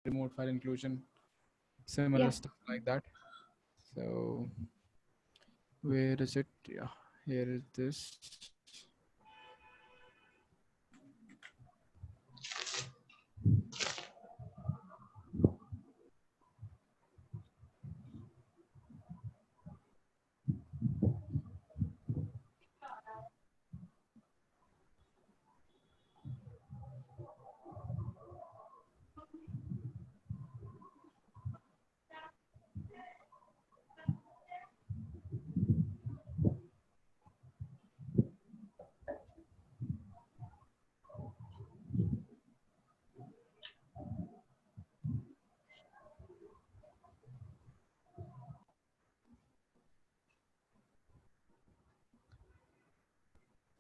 remote file inclusion, similar Yeah. stuff like that. So where is it? Yeah, here is this.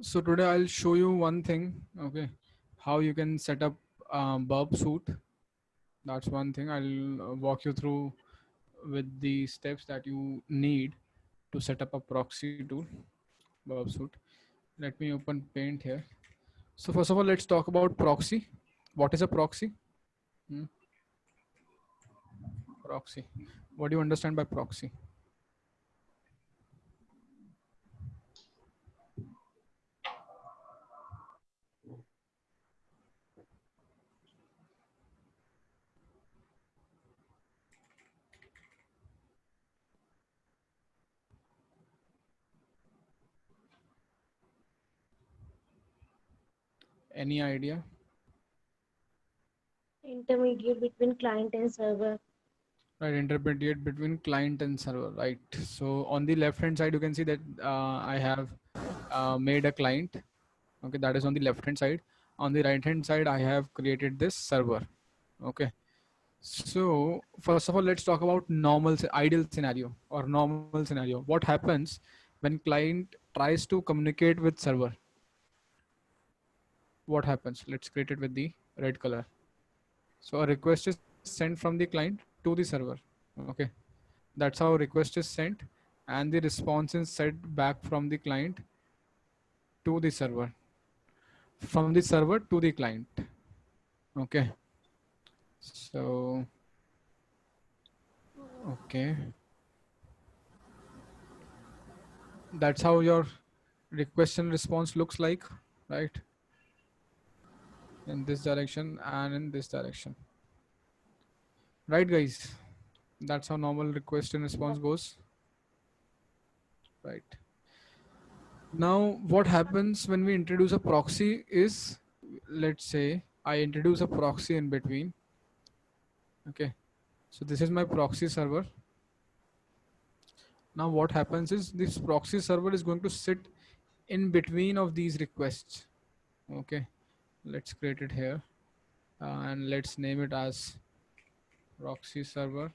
So today I'll show you one thing, okay, how you can set up Burp Suite. That's one thing I'll walk you through with the steps that you need to set up a proxy tool, Burp Suite. Let me open Paint here. So first of all, let's talk about proxy. What is a proxy? Hmm, Proxy. What do you understand by proxy? Any idea? Intermediate between client and server. Right, intermediate between client and server, right? So on the left hand side, you can see that I have made a client. Okay, that is on the left hand side. On the right hand side, I have created this server. Okay, so first of all, let's talk about ideal scenario or normal scenario. What happens when client tries to communicate with server? What happens? Let's create it with the red color. So a request is sent from the client to the server. Okay, that's how a request is sent, and the response is sent back from the client to the server, from the server to the client. Okay, so okay, that's how your request and response looks like, right? In this direction and in this direction, right, guys? That's how normal request and response goes, right? Now, what happens when we introduce a proxy is, let's say I introduce a proxy in between. Okay, so this is my proxy server. Now what happens is this proxy server is going to sit in between of these requests. Okay, let's create it here and let's name it as proxy server.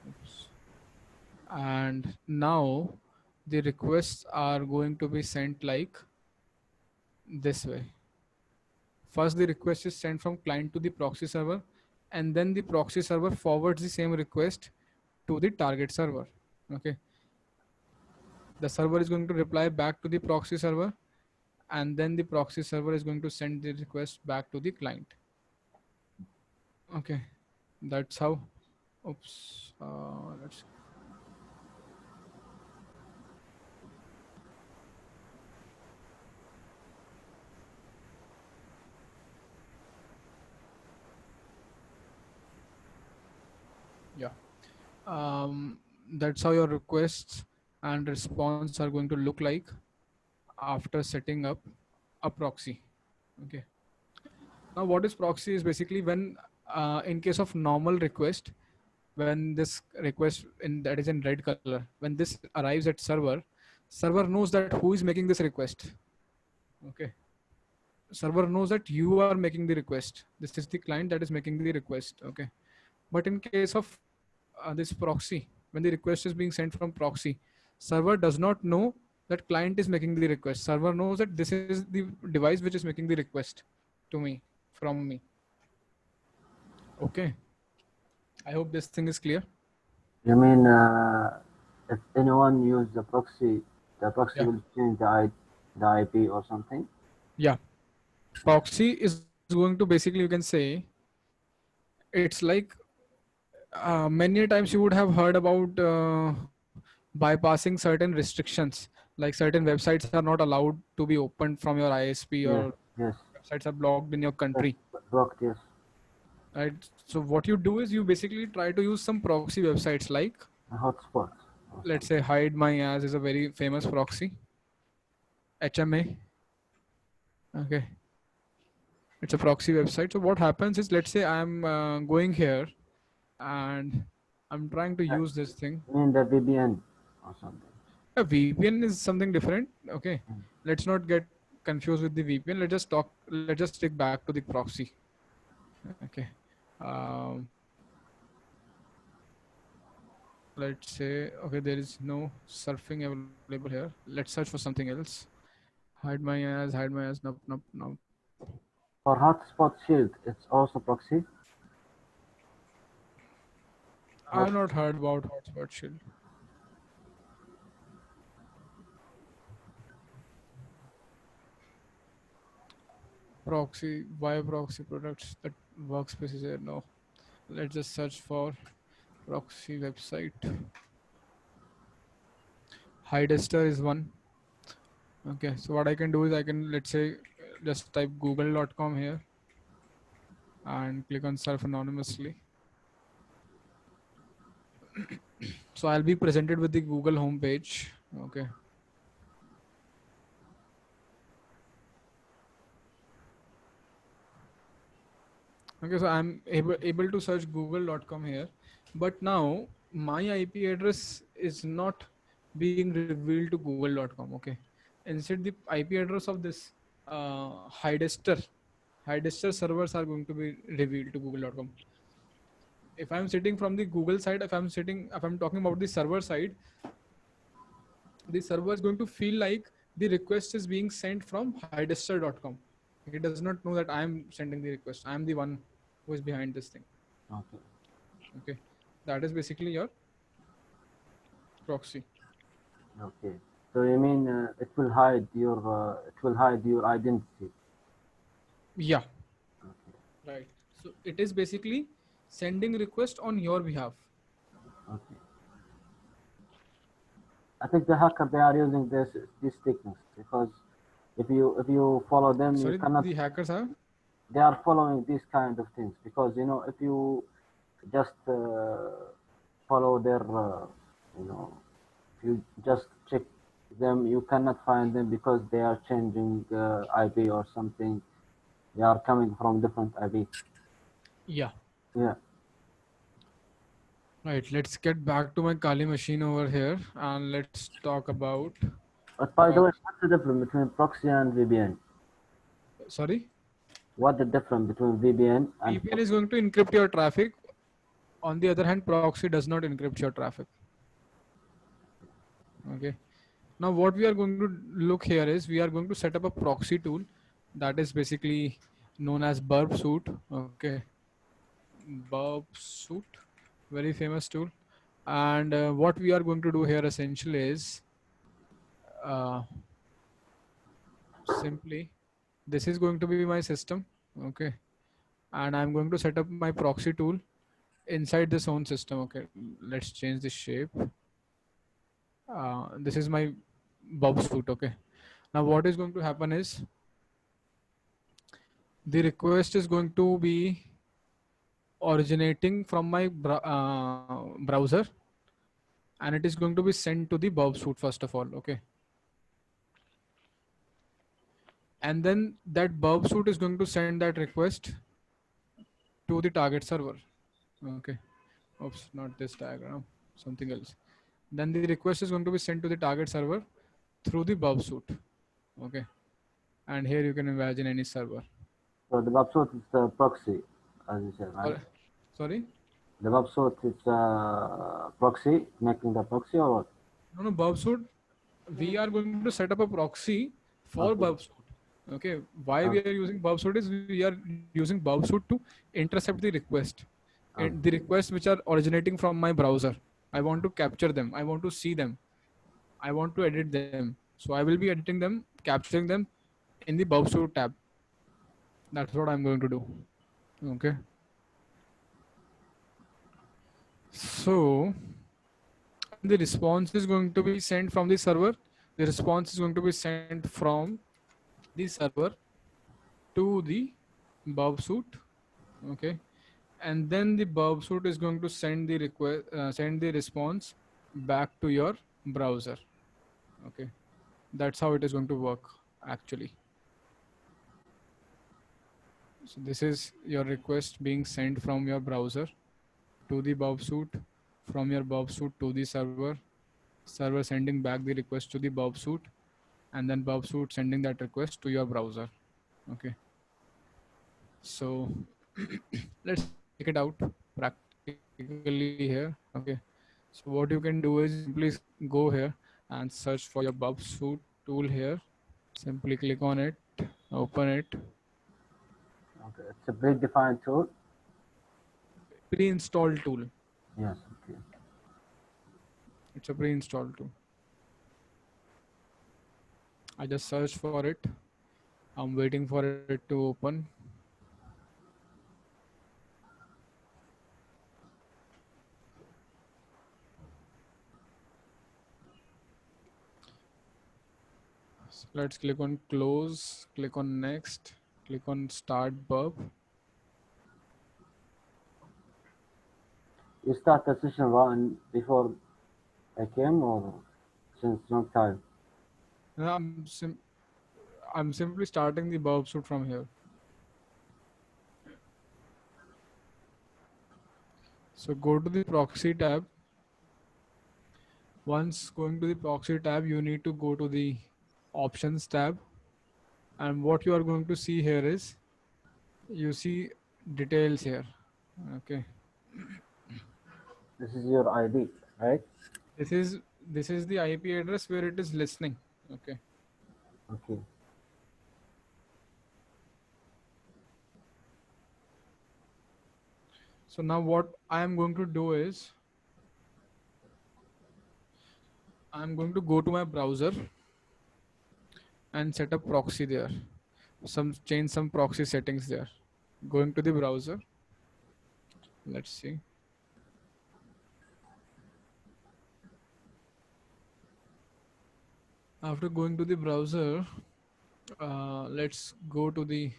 Oops. And now the requests are going to be sent like this way. First, the request is sent from client to the proxy server, and then the proxy server forwards the same request to the target server. Okay, the server is going to reply back to the proxy server, and then the proxy server is going to send the request back to the client. Okay, that's how. Oops. Let's. Yeah. That's how your requests and response are going to look like after setting up a proxy. Okay. Now, what is proxy is basically when, in case of normal request, when this request in that is in red color, when this arrives at server knows that who is making this request. Okay, server knows that you are making the request. This is the client that is making the request. Okay, but in case of this proxy, when the request is being sent from proxy, server does not know that client is making the request. Server knows that this is the device which is making the request to me from me. Okay, I hope this thing is clear. You mean if anyone use the proxy Yeah, will change the IP or something? yeah. Proxy is going to basically, you can say, it's like many times you would have heard about bypassing certain restrictions, like certain websites are not allowed to be opened from your ISP, Yes, or yes, websites are blocked in your yes, country, blocked, yes. right? So what you do is you basically try to use some proxy websites, like Hotspots or let's something. say Hide My Ass is a very famous proxy. HMA, okay, it's a proxy website. So what happens is, let's say I'm going here and I'm trying to use this thing. I mean the VPN or something. A VPN is something different. Okay, Mm. let's not get confused with the VPN. Let's just talk. Let's just stick back to the proxy. Okay, um, let's say, okay, there is no surfing available here. Let's search for something else. Hide my ass. Hide my ass. Nope, nope, nope. For Hotspot Shield, it's also proxy. I've Hot, not heard about Hotspot Shield. Proxy, why proxy products that workspace is there? No. Let's just search for proxy website. Hidester is one. Okay, so what I can do is I can, let's say, just type google.com here and click on surf anonymously. So I'll be presented with the Google homepage. Okay. Okay, so I'm able to search google.com here, but now my IP address is not being revealed to google.com. Okay, instead the IP address of this Hidester servers are going to be revealed to google.com. If I'm sitting from the Google side, if I'm talking about the server side, the server is going to feel like the request is being sent from hidester.com. It does not know that I'm sending the request. I'm the one who is behind this thing. okay, Okay, that is basically your proxy. okay. So you mean it will hide your identity. Yeah, Okay, right. So it is basically sending request on your behalf. okay. I think the hacker they are using these techniques because if you follow them, you Sorry, cannot. the hackers have. They are following these kind of things because if you just follow their you know if you just check them, you cannot find them because they are changing IP or something. They are coming from different IP. Yeah. Yeah. Right. Let's get back to my Kali machine over here and let's talk about But by the way, proxy. what's the difference between proxy and VPN? Sorry, What the difference between VPN and VPN proxy? is going to encrypt your traffic. On the other hand, proxy does not encrypt your traffic. Okay. Now, what we are going to look here is we are going to set up a proxy tool that is basically known as Burp Suite. Okay, Burp Suite, very famous tool. And what we are going to do here essentially is uh, simply this is going to be my system. Okay, and I'm going to set up my proxy tool inside this own system. Okay, let's change the shape. This is my Burp Suite. Okay, now what is going to happen is the request is going to be originating from my browser, and it is going to be sent to the Burp Suite first of all. Okay, and then that Burp Suite is going to send that request to the target server. Okay, oops, not this diagram, something else. Then the request is going to be sent to the target server through the Burp Suite. Okay, and here you can imagine any server. So the website is proxy, as you said, right? Or, sorry, The website is proxy, making the proxy or what? no, no, Burp Suite. We are going to set up a proxy for Okay. Burp Suite. Okay, why we are using Burp Suite is we are using Burp Suite to intercept the request, Okay. and the requests which are originating from my browser. I want to capture them. I want to see them. I want to edit them. So I will be editing them, capturing them in the Burp Suite tab. That's what I'm going to do. Okay. So the response is going to be sent from the server. The response is going to be sent from the server to the Bob suit. Okay. And then the Bob suit is going to send the request, send the response back to your browser. Okay. That's how it is going to work actually. So this is your request being sent from your browser to the Bob suit, from your Bob suit to the server sending back the request to the Bob suit, and then Bob suit sending that request to your browser. Okay. So let's check it out practically here. Okay. So what you can do is simply go here and search for your Bob suit tool here. Simply click on it, open it. Okay, it's a predefined tool. Pre-installed tool. Yes. Okay. It's a pre-installed tool. I just searched for it. I'm waiting for it to open. So let's click on close, click on next, click on start Bob. You start the session run before I came, or since long time? And I'm simply starting the Bob suit from here. So go to the proxy tab. Once going to the proxy tab, you need to go to the options tab. And what you are going to see here is, you see details here. Okay. This is your ID, right? This is the IP address where it is listening. Okay. Okay. So now what I am going to do is, I'm going to go to my browser and set up proxy there. Change some proxy settings there. Going to the browser. Let's see. After going to the browser, let's go to the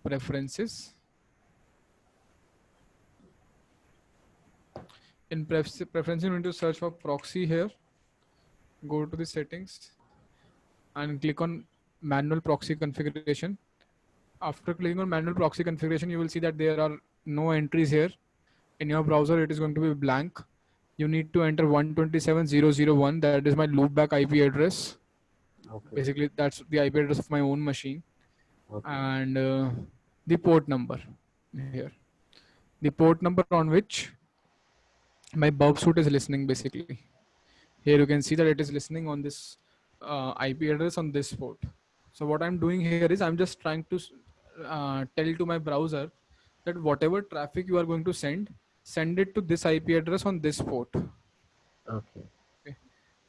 preferences. In preferences, you need to search for proxy here. Go to the settings and click on manual proxy configuration. After clicking on manual proxy configuration, you will see that there are no entries here. In your browser, it is going to be blank. You need to enter 127.0.0.1. That is my loopback IP address. Okay. Basically, that's the IP address of my own machine. Okay. And the port number here. The port number on which my Bob suit is listening basically. Here you can see that it is listening on this IP address on this port. So what I'm doing here is I'm just trying to tell to my browser that whatever traffic you are going to send it to this IP address on this port. Okay. Okay.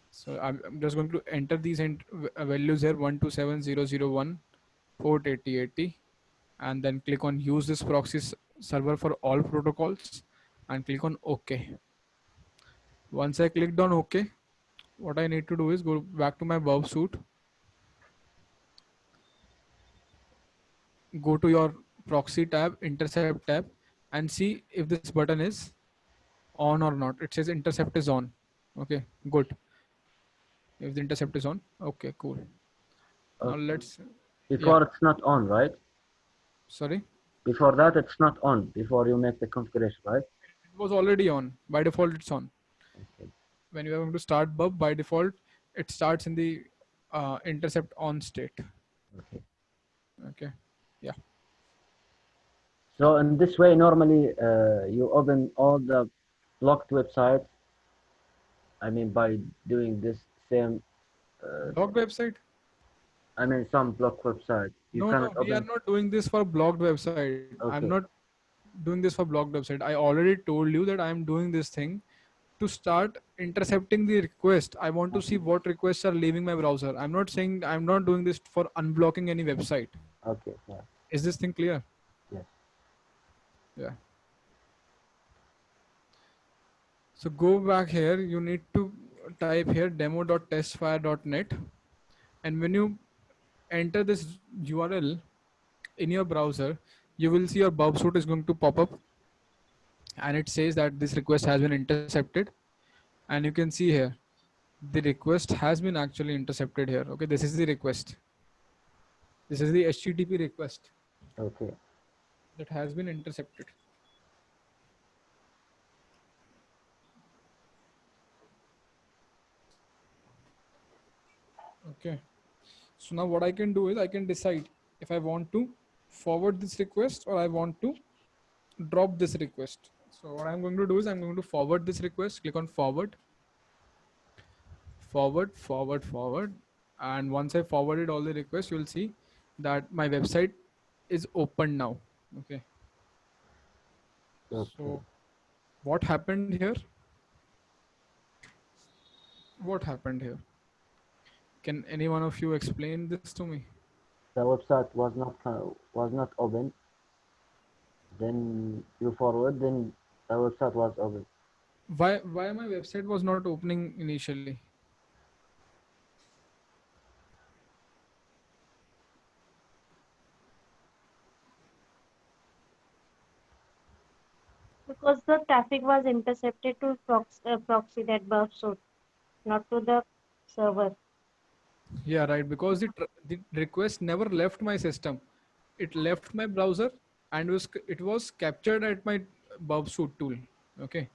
So I'm just going to enter these values here, 127.0.0.1 port 8080, and then click on use this proxy server for all protocols and click on OK. Once I clicked on OK, what I need to do is go back to my Bob suit, go to your proxy tab, intercept tab, and see if this button is on or not. It says intercept is on. Okay, good. If the intercept is on, okay, cool. Now Okay. let's, Before it's not on, right? sorry, Before that, it's not on. Before you make the configuration, right? it was already on. By default, it's on. Okay. When you are going to start Bob, by default, it starts in the intercept on state. Okay. Okay, yeah. So in this way, normally you open all the blocked websites. I mean, by doing this same. Blocked website? I mean, some blocked website. You No, cannot we are open. not doing this for blocked website. I'm Okay. not doing this for blocked website. I already told you that I am doing this thing to start intercepting the request, I want to see what requests are leaving my browser. I'm not saying, I'm not doing this for unblocking any website. Okay, yeah, Is this thing clear? yes. Yeah. So go back here. You need to type here demo.testfire.net. And when you enter this URL in your browser, you will see your Burp Suite is going to pop up, and it says that this request has been intercepted. And you can see here the request has been actually intercepted here. Okay, this is the request. This is the HTTP request Okay, that has been intercepted. Okay, so now what I can do is I can decide if I want to forward this request or I want to drop this request. So what I'm going to do is I'm going to forward this request. Click on forward, forward, forward, forward. And once I forwarded all the requests, you'll see that my website is open now. Okay, okay. so what happened here? What happened here? Can any one of you explain this to me? The website was not open. Then you forward. Then the website was open. Why my website was not opening initially? Because the traffic was intercepted to proxy that burp suit, not to the server. Yeah, right. Because the request never left my system. It left my browser and it was captured at my Burp Suite tool. Okay,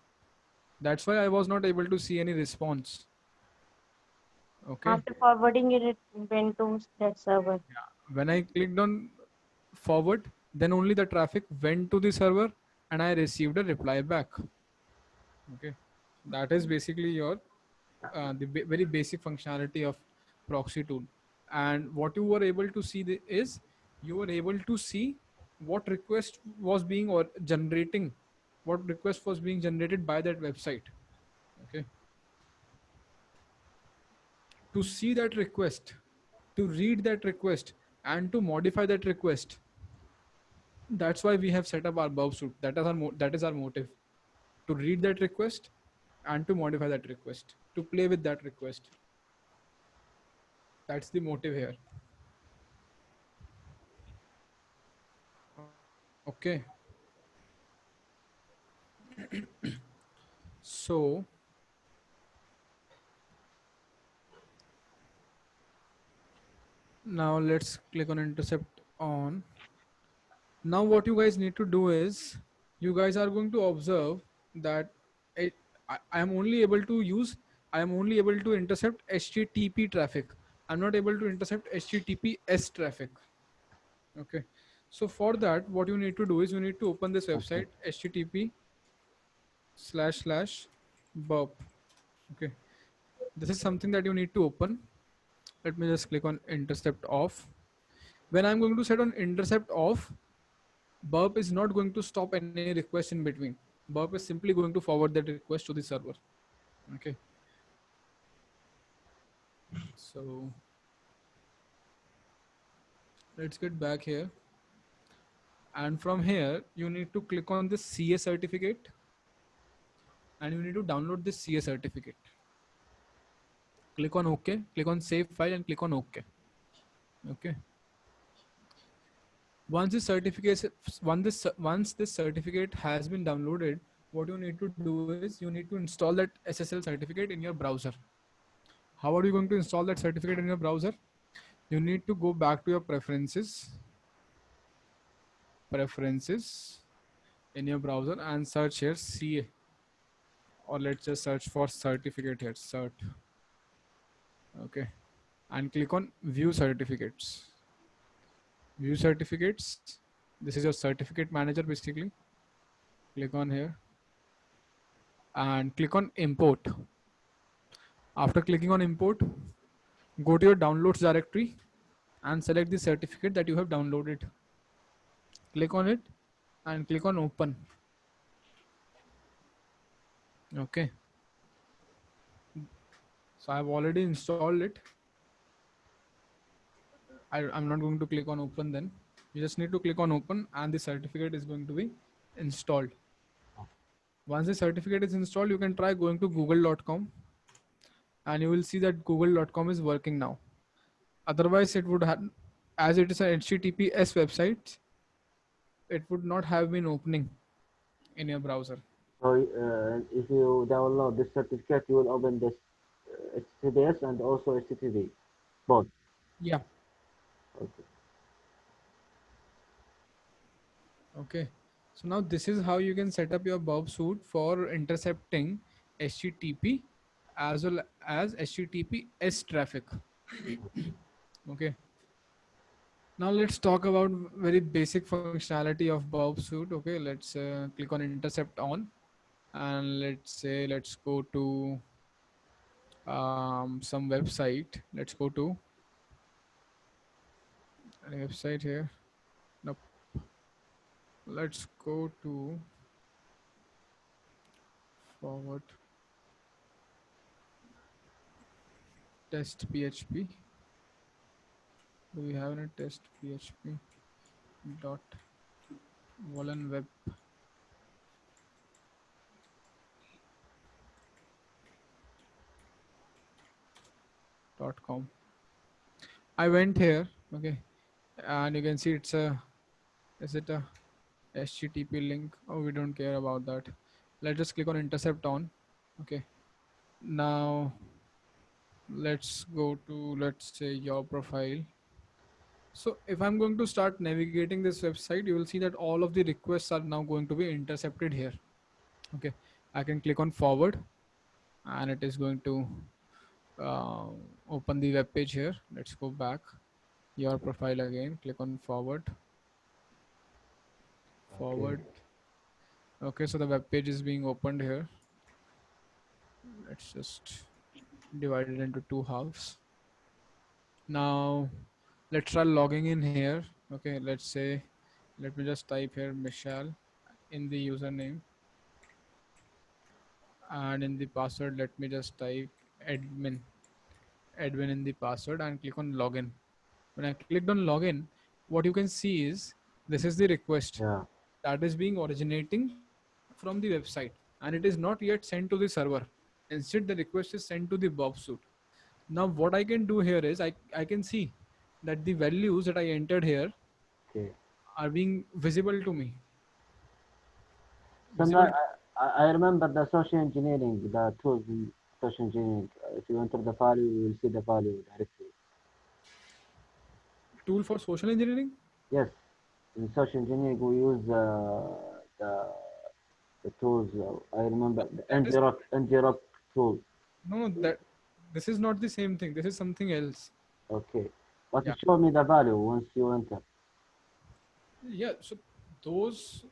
that's why I was not able to see any response. Okay, After forwarding it, it went to that server. when I clicked on forward, then only the traffic went to the server and I received a reply back. Okay, that is basically your very basic functionality of proxy tool. And what you were able to see is you were able to see what request was being or generating, what request was being generated by that website. Okay, to see that request, to read that request, and to modify that request. That's why we have set up our Burp Suite. That is our motive, to read that request and to modify that request, to play with that request. That's the motive here. Okay, so now let's click on intercept on. Now what you guys need to do is you guys are going to observe that it, I am only able to use, I am only able to intercept HTTP traffic. I'm not able to intercept HTTPS traffic. Okay, so for that what you need to do is you need to open this Okay, website http//burp. Okay, this is something that you need to open. Let me just click on intercept off. When I'm going to set on intercept off, Burp is not going to stop any request in between. Burp is simply going to forward that request to the server. Okay, so let's get back here. And from here, you need to click on this CA certificate and you need to download this CA certificate. Click on OK, click on save file and click on OK. Okay. Once this certificate has been downloaded, what you need to do is you need to install that SSL certificate in your browser. How are you going to install that certificate in your browser? You need to go back to your preferences in your browser and search here CA, or let's just search for certificate here, cert. Okay, and click on view certificates. View certificates. This is your certificate manager basically. Click on here and click on import. After clicking on import, go to your downloads directory and select the certificate that you have downloaded. Click on it and click on open. Okay. So I've already installed it. I'm not going to click on open then. You just need to click on open and the certificate is going to be installed. Once the certificate is installed, you can try going to google.com and you will see that google.com is working now. Otherwise, it would have, as it is an HTTPS website, it would not have been opening in your browser. So if you download this certificate, you will open this HTTPS and also HTTP both. Yeah. Okay. Okay. So now this is how you can set up your Bob suite for intercepting HTTP as well as HTTPS traffic. Okay. Now let's talk about very basic functionality of Bob suite. Okay. Let's click on intercept on and let's go to some website. Let's go to a website here. Nope. Let's go to forward test PHP. Do we have any test PHP dot volanweb.com. I went here, okay, and you can see it's a, is it a HTTP link? Oh, we don't care about that. Let's just click on intercept on. Okay. Now let's go to, let's say, your profile. So if I'm going to start navigating this website, you will see that all of the requests are now going to be intercepted here. Okay. I can click on forward and it is going to uh, open the web page here. Let's go back your profile again, click on forward. Okay. Okay, so the web page is being opened here. Let's just divide it into two halves. Now let's try logging in here. Okay, let's say, let me just type here Michelle in the username, and in the password let me just type admin admin in the password and click on login. When I clicked on login, what you can see is this is the request Yeah. that is being originating from the website, and it is not yet sent to the server. Instead, the request is sent to the Bob suite. Now what I can do here is I can see that the values that I entered here Okay. are being visible to me. Sometimes Visible I remember the social engineering, the tools in social engineering. If you enter the value, you will see the value directly. tool for social engineering. Yes, in social engineering we use the tools. I remember the That is ngrok tool. no, that this is not the same thing. This is something else. Okay, but Yeah. it show me the value once you enter. Yeah. So those,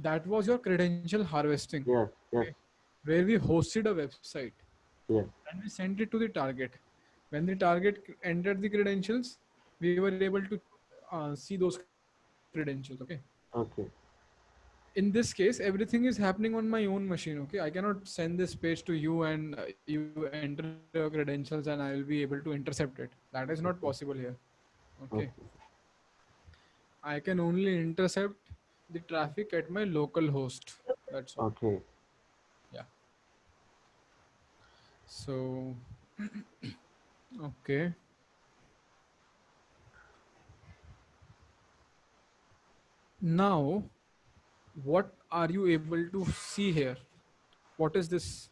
that was your credential harvesting. Yes, yes, Okay. Where we hosted a website yes. and we sent it to the target. When the target entered the credentials, we were able to see those credentials. Okay. Okay, In this case, everything is happening on my own machine. Okay, I cannot send this page to you and you enter your credentials and I will be able to intercept it. That is not possible here. Okay, okay, I can only intercept the traffic at my local host. That's all. okay. Yeah. So okay, now what are you able to see here? What is this?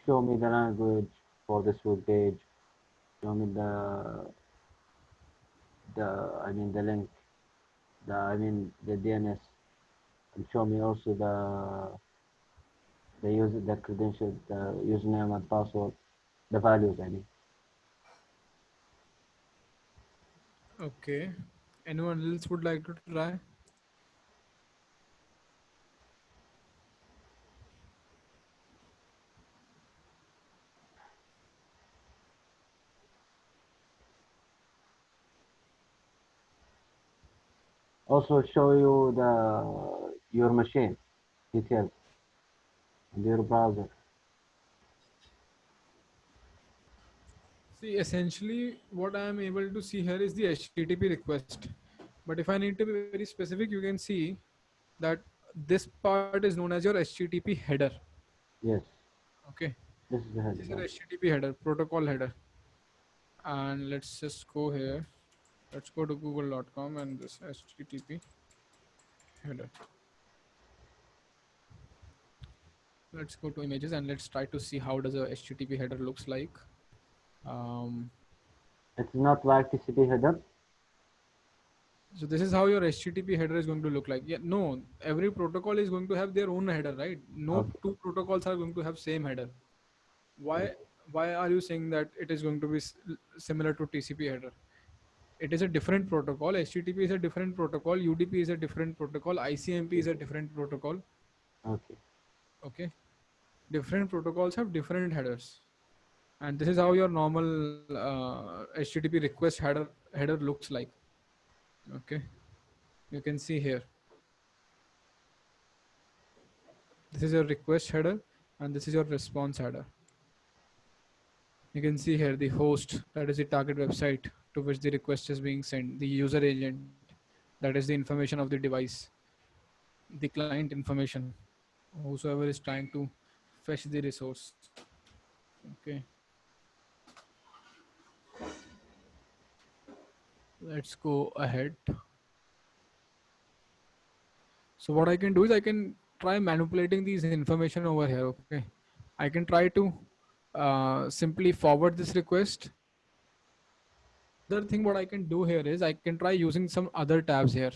Show me the language for this web page. Show me the I mean the link. The DNS, and show me also the credential, the username and password, the values. I mean. Okay, anyone else would like to try? Also show you the your machine details. in your browser. See, essentially, what I am able to see here is the HTTP request. But if I need to be very specific, you can see that this part is known as your HTTP header. Yes, Okay, this is the this header. is your Right? HTTP header, protocol header. And let's just go here. Let's go to google.com and this HTTP header. Let's go to images and let's try to see how does a HTTP header looks like. Um, It's not like TCP header. so this is how your HTTP header is going to look like. Yeah, no, every protocol is going to have their own header, right? No Okay. two protocols are going to have same header. Why? Okay. Why are you saying that it is going to be similar to TCP header? It is a different protocol. HTTP is a different protocol. UDP is a different protocol. ICMP is a different protocol. Okay. Okay, different protocols have different headers, and this is how your normal HTTP request header looks like. Okay, you can see here. This is your request header, and this is your response header. You can see here the host, that is the target website to which the request is being sent, the user agent, that is the information of the device, the client information, whosoever is trying to fetch the resource. Okay, let's go ahead. So what I can do is I can try manipulating these information over here. Okay, I can try to simply forward this request. Other thing what I can do here is I can try using some other tabs here.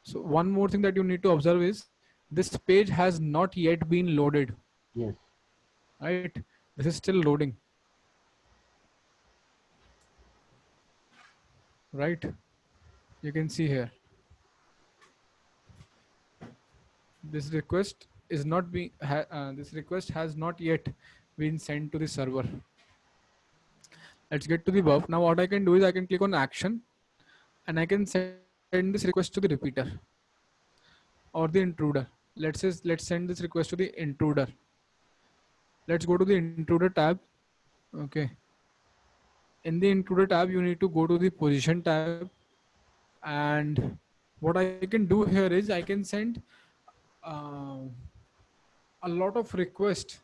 So one more thing that you need to observe is this page has not yet been loaded, Yes. right? This is still loading, right? You can see here this request is not being this request has not yet been sent to the server. Let's get to the verb. Now what I can do is I can click on action and I can send this request to the repeater or the intruder. Let's send this request to the intruder. Let's go to the intruder tab. Okay. In the intruder tab, you need to go to the position tab, and what I can do here is I can send uh, a lot of requests,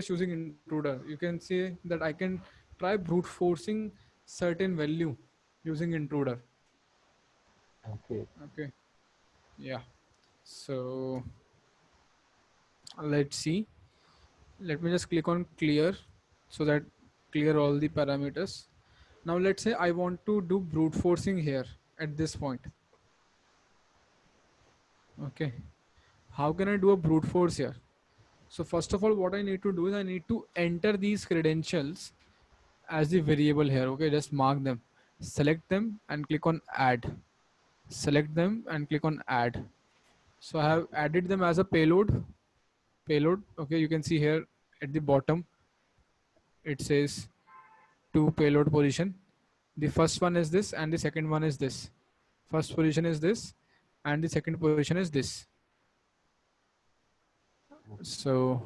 using intruder. You can say that I can try brute forcing certain value using intruder. Okay. Okay. Yeah. So let's see. Let me just click on clear so that clear all the parameters. Now let's say I want to do brute forcing here at this point. Okay. How can I do a brute force here? So first of all, what I need to do is I need to enter these credentials as the variable here. Okay, just mark them, select them and click on add. Select them and click on add. So I have added them as a payload. Okay, you can see here at the bottom it says to payload position. The first one is this and the second one is this. First position is this and the second position is this. So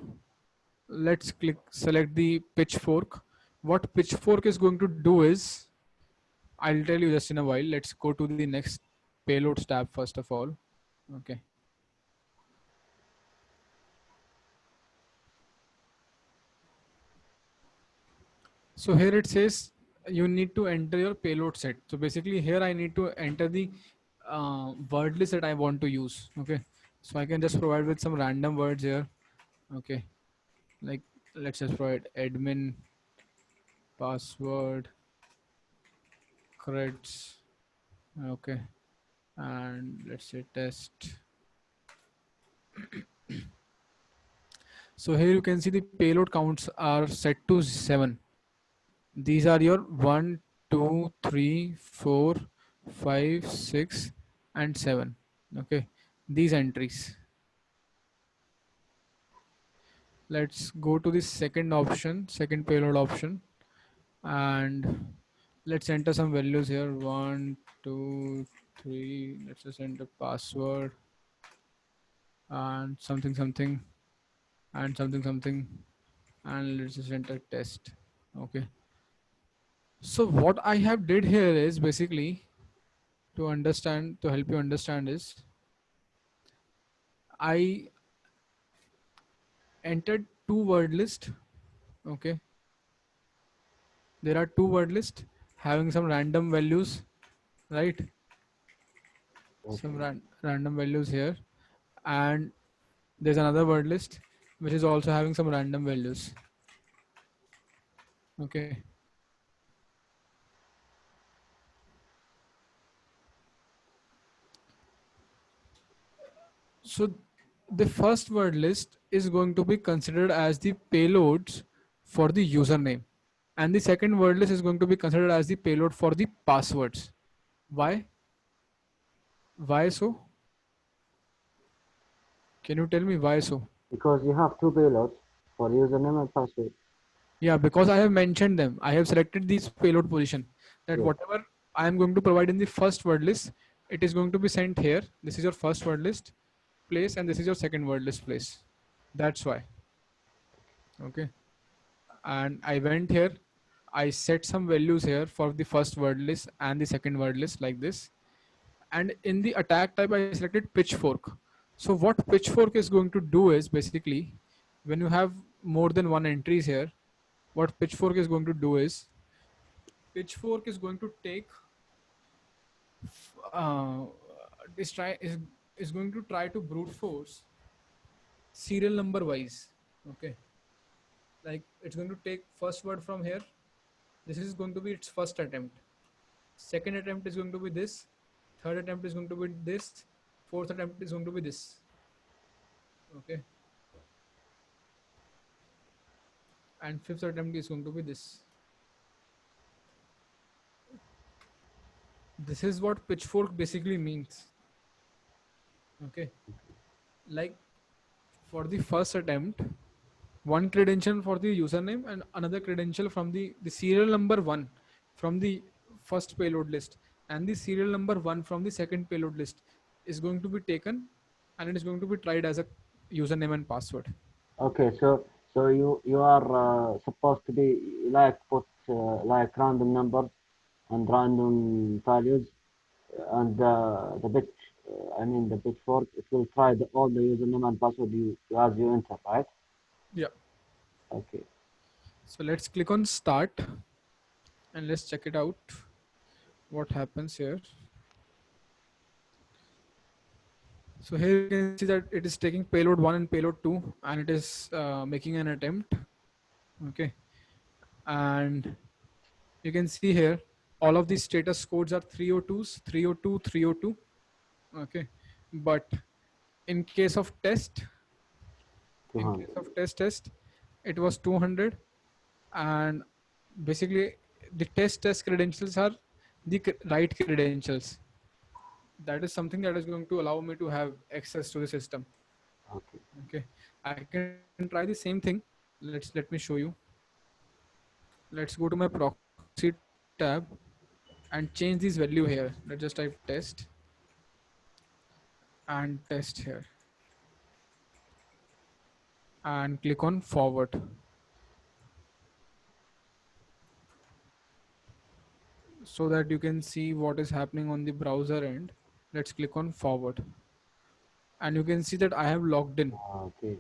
let's select the pitchfork. What pitchfork is going to do is, I'll tell you just in a while. Let's go to the next payloads tab first of all. Okay. So here it says you need to enter your payload set. So basically here I need to enter the word list that I want to use. Okay. So I can just provide with some random words here. Okay. Like let's just provide admin password creds. Okay. And let's say test. So here you can see the payload counts are set to 7. These are your 1, 2, 3, 4, 5, 6 and 7. Okay, these entries. Let's go to the second payload option, and let's enter some values here. 1, 2, 3. Let's just enter password. and something something and something something, and let's just enter test. Okay. So what I have did here is basically to help you understand is I entered two word list. Okay. There are two word list having some random values, right? Some Okay. random values here, and there's another word list which is also having some random values. Okay. So the first word list is going to be considered as the payloads for the username, and the second word list is going to be considered as the payload for the passwords. Why? Why so? Can you tell me why so? Because you have two payloads for username and password. Yeah, because I have mentioned them. I have selected this payload position that Yes. whatever I am going to provide in the first word list, it is going to be sent here. This is your first word list place, and this is your second word list place. That's why. Okay. And I went here. I set some values here for the first word list and the second word list like this. And in the attack type, I selected pitchfork. So what pitchfork is going to do is basically when you have more than one entries here, what pitchfork is going to do is pitchfork is going to take uh, is try is going to try to brute force serial number wise. Okay, like it's going to take first word from here. This is going to be its first attempt. Second attempt is going to be this. Third attempt is going to be this. Fourth attempt is going to be this. Okay, and fifth attempt is going to be this. This is what pitchfork basically means. Okay, like for the first attempt, one credential for the username and another credential from the serial number one from the first payload list and the serial number one from the second payload list is going to be taken, and it is going to be tried as a username and password. Okay, so you are supposed to be like put like random numbers and random values, and the bit I mean the pitchfork, it will try all the username and password you as you enter, right? Yeah. Okay. So let's click on start and let's check it out what happens here. So here you can see that it is taking payload 1 and payload 2, and it is making an attempt. Okay, and you can see here all of these status codes are 302s, 302, 302. Okay, but in case of test, in 200. case of test, it was 200, and basically the test credentials are the right credentials. That is something that is going to allow me to have access to the system. Okay. Okay, I can try the same thing. Let me show you. Let's go to my proxy tab and change this value here. Let's just type test and test here and click on forward so that you can see what is happening on the browser end. Let's click on forward and you can see that I have logged in. Okay.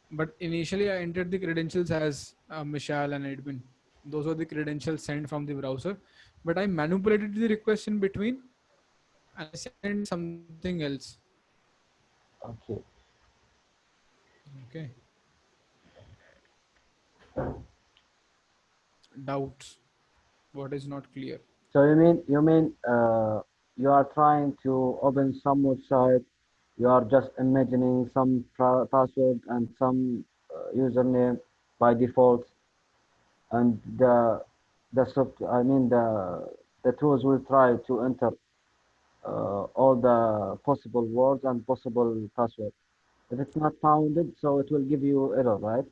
But initially I entered the credentials as Michelle and admin. Those were the credentials sent from the browser. But I manipulated the request in between and I sent something else. Okay. Okay. Doubts. What is not clear? So you mean you are trying to open some website, you are just imagining some password and some username by default, and the soft I mean the tools will try to enter all the possible words and possible password. If it's not founded, so it will give you error, right?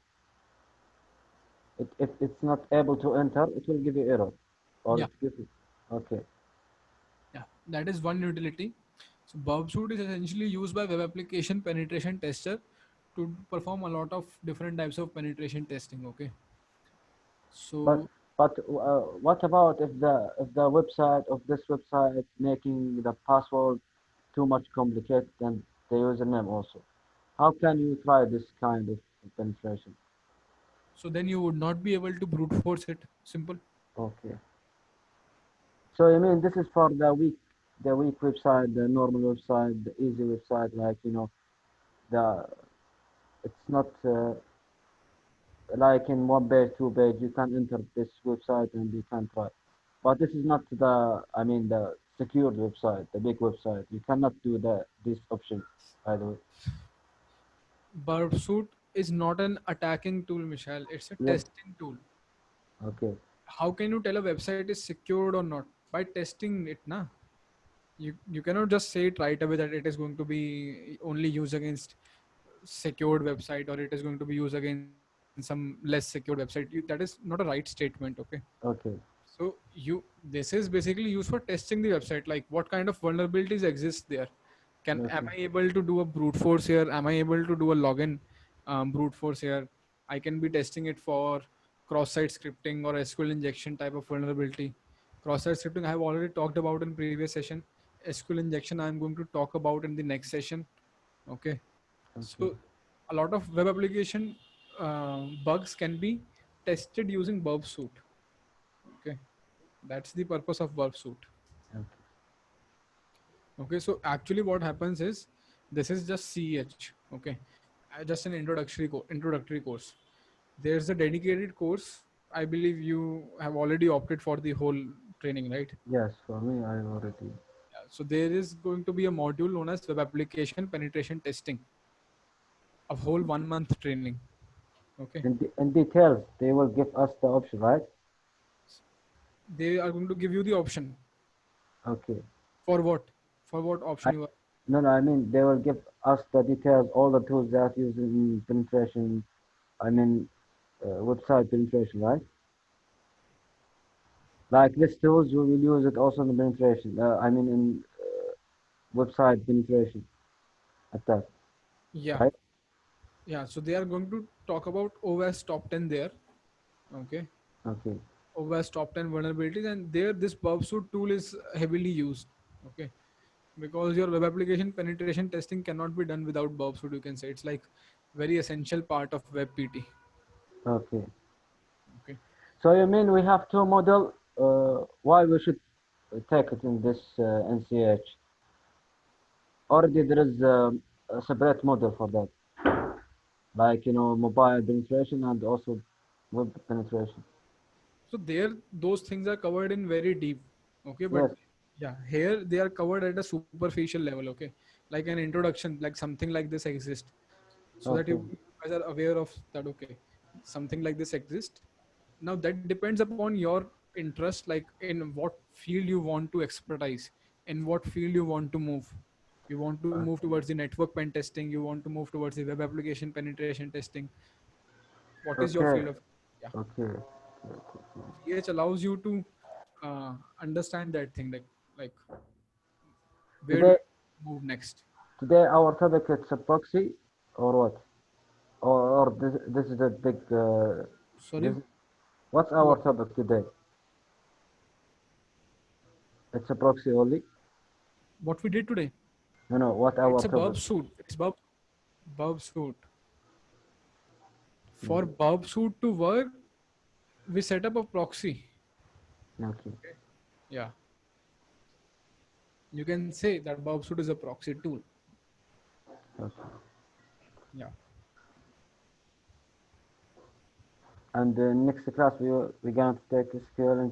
If it's not able to enter, it will give you error, or Yeah. it gives you. Okay. Yeah. That is one utility. So Burp Suite is essentially used by web application penetration tester to perform a lot of different types of penetration testing. Okay. But So what about if the website of this website making the password too much complicated than the username also? How can you try this kind of penetration? so then you would not be able to brute force it. Simple. Okay. So you mean this is for the weak website, the normal website, the easy website, like the it's not like in one page, two page. You can enter this website and you can try. But this is not I mean, the secured website, the big website. You cannot do this option, by the way. Burp Suite is not an attacking tool, Michelle. It's a Yes. testing tool. Okay. How can you tell a website is secured or not? By testing it, na? You cannot just say it right away that it is going to be only used against secured website or it is going to be used against some less secured website. That is not a right statement. Okay. Okay. So this is basically used for testing the website, like what kind of vulnerabilities exist there. Am Okay. I able to do a brute force here? Am I able to do a login brute force here? I can be testing it for cross-site scripting or SQL injection type of vulnerability. Cross-site scripting I have already talked about in previous session. SQL injection I'm going to talk about in the next session. Okay. Okay. So a lot of web application bugs can be tested using Burp Suite. Okay, that's the purpose of Burp Suite. Okay. Okay, so actually what happens is this is just CEH. Okay, just an introductory course. There's a dedicated course. I believe you have already opted for the whole training, right? Yes, for me, I already. Yeah, so there is going to be a module known as web application penetration testing, a whole 1 month training. Okay, In details, they will give us the option, right? they are going to give you the option Okay. for what? For what I option you are? No, no, I mean they will give us the details, all the tools that use in penetration. I mean, website penetration, right? Like this tools, we will use it also in penetration. I mean, in website penetration attack, Yeah, right? yeah. So they are going to talk about OS top 10 there. Okay, Okay. OS top 10 vulnerabilities, and there this Burp tool is heavily used. Okay, because your web application penetration testing cannot be done without Burp. You can say it's like very essential part of web PT. Okay. Okay, So you mean we have two model? Why we should take it in this NCH? Already there is a separate model for that, like mobile penetration and also web penetration. so there those things are covered in very deep. Okay, but Yes. yeah, here they are covered at a superficial level. Okay, like an introduction, like something like this exists, so that Okay. you guys are aware of that. Okay, something like this exists. Now that depends upon your interest, like in what field you want to expertise, in what field you want to move. You want to move towards the network pen testing, you want to move towards the web application penetration testing. What is your Okay. field of? Yeah, Okay. CH allows you to understand that thing, like where do Today, you move next. today our topic is a proxy, or what? Or this is a big. Sorry, This What's our what topic today? It's a proxy only. we did today? No, no. What It's our a Burp topic? suit. It's Burp suit. For Okay. Burp suit to work, we set up a proxy. Okay. Okay. Yeah, you can say that Burp suit is a proxy tool. Okay. Yeah. And next class we're going to take SQL